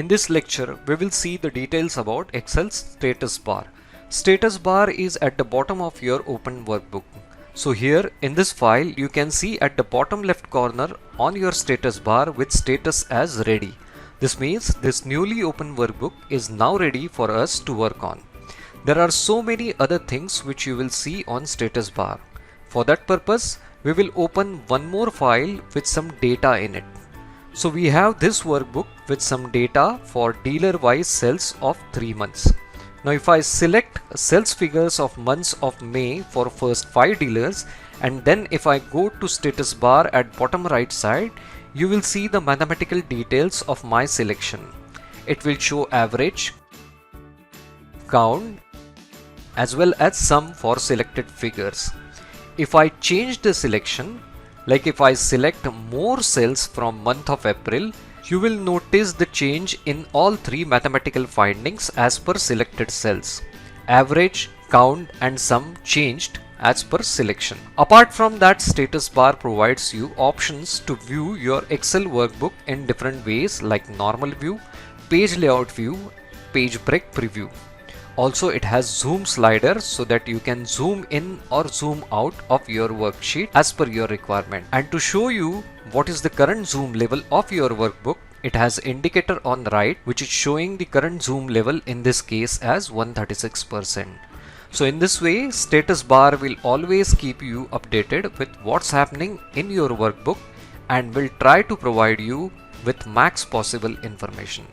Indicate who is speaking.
Speaker 1: In this lecture, we will see the details about Excel's status bar. Status bar is at the bottom of your open workbook. So here in this file, you can see at the bottom left corner on your status bar with status as ready. This means this newly opened workbook is now ready for us to work on. There are so many other things which you will see on status bar. For that purpose, we will open one more file with some data in it. So we have this workbook with some data for dealer wise sales of 3 months. Now if I select sales figures of months of May for first 5 dealers, and then if I go to status bar at bottom right side, you will see the mathematical details of my selection. It will show average, count, as well as sum for selected figures. If I change the selection, like if I select more cells from month of April, you will notice the change in all three mathematical findings as per selected cells. Average, count and sum changed as per selection. Apart from that, status bar provides you options to view your Excel workbook in different ways like normal view, page layout view, page break preview. Also, it has zoom slider so that you can zoom in or zoom out of your worksheet as per your requirement. And to show you what is the current zoom level of your workbook, it has indicator on the right which is showing the current zoom level in this case as 136%. So in this way, status bar will always keep you updated with what's happening in your workbook and will try to provide you with max possible information.